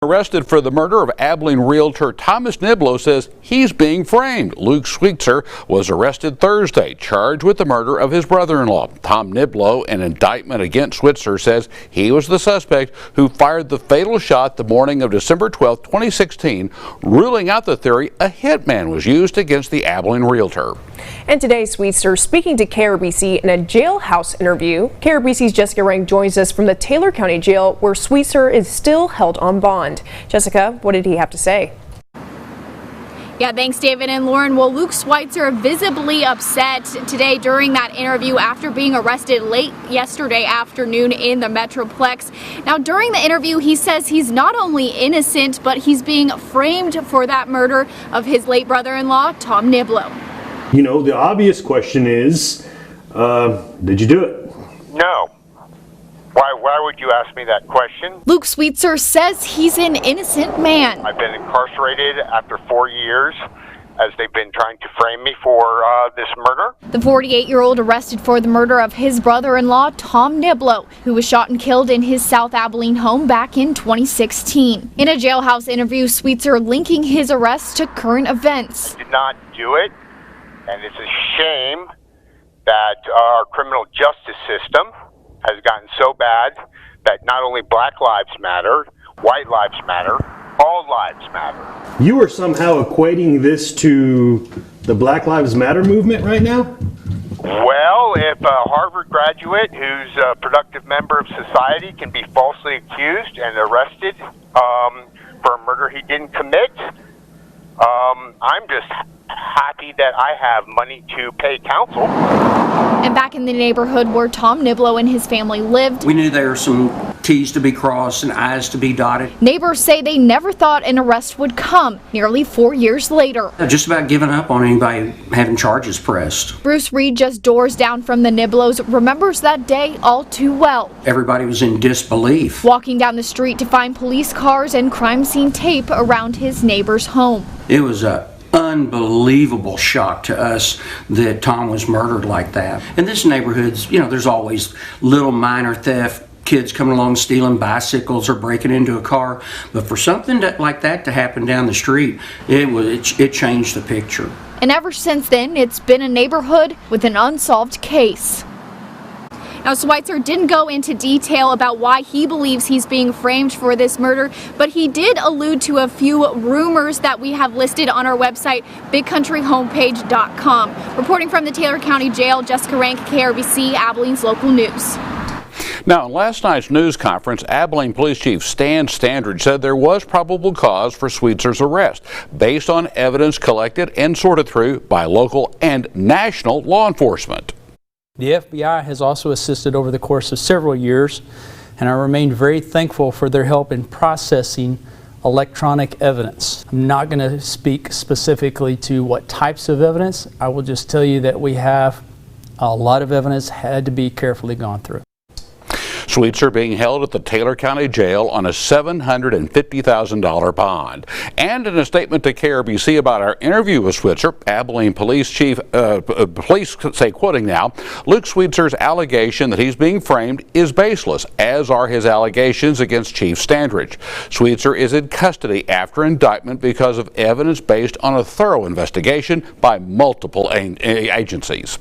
Arrested for the murder of Abilene realtor Thomas Niblo says he's being framed. Luke Sweetser was arrested Thursday, charged with the murder of his brother-in-law. Tom Niblo, an indictment against Sweetser, says he was the suspect who fired the fatal shot the morning of December 12, 2016, ruling out the theory a hitman was used against the Abilene realtor. And today, Sweetser speaking to KRBC in a jailhouse interview. KRBC's Jessica Rank joins us from the Taylor County Jail, where Sweetser is still held on bond. Jessica, what did he have to say? Yeah, thanks, David and Lauren. Well, Luke Sweetser visibly upset today during that interview after being arrested late yesterday afternoon in the Metroplex. Now, during the interview, he says he's not only innocent, but he's being framed for that murder of his late brother-in-law, Tom Niblo. You know, the obvious question is, did you do it? No. Why would you ask me that question? Luke Sweetser says he's an innocent man. I've been incarcerated after 4 years as they've been trying to frame me for this murder. The 48-year-old arrested for the murder of his brother-in-law, Tom Niblo, who was shot and killed in his South Abilene home back in 2016. In a jailhouse interview, Sweetser linking his arrest to current events. I did not do it, and it's a shame that our criminal justice system has gotten so bad that not only Black lives matter, white lives matter, all lives matter. You are somehow equating this to the Black Lives Matter movement right now? Well, if a Harvard graduate who's a productive member of society can be falsely accused and arrested for a murder he didn't commit, I'm just happy that I have money to pay counsel. And back in the neighborhood where Tom Niblo and his family lived, we knew there were some T's to be crossed and I's to be dotted. Neighbors say they never thought an arrest would come nearly 4 years later. Just about giving up on anybody having charges pressed. Bruce Reed, just doors down from the Niblos, remembers that day all too well. Everybody was in disbelief. Walking down the street to find police cars and crime scene tape around his neighbor's home. It was a unbelievable shock to us that Tom was murdered like that. In this neighborhood, you know, there's always little minor theft, kids coming along stealing bicycles or breaking into a car, but for something like that to happen down the street, it changed the picture. And ever since then, it's been a neighborhood with an unsolved case. Now, Sweetser didn't go into detail about why he believes he's being framed for this murder, but he did allude to a few rumors that we have listed on our website, bigcountryhomepage.com. Reporting from the Taylor County Jail, Jessica Rank, KRBC, Abilene's local news. Now, in last night's news conference, Abilene Police Chief Stan Standridge said there was probable cause for Sweetser's arrest based on evidence collected and sorted through by local and national law enforcement. The FBI has also assisted over the course of several years, and I remain very thankful for their help in processing electronic evidence. I'm not going to speak specifically to what types of evidence. I will just tell you that we have a lot of evidence had to be carefully gone through. Sweetser being held at the Taylor County Jail on a $750,000 bond. And in a statement to KRBC about our interview with Sweetser, Abilene Police Chief, police say, quoting now, Luke Sweetser's allegation that he's being framed is baseless, as are his allegations against Chief Standridge. Sweetser is in custody after indictment because of evidence based on a thorough investigation by multiple agencies.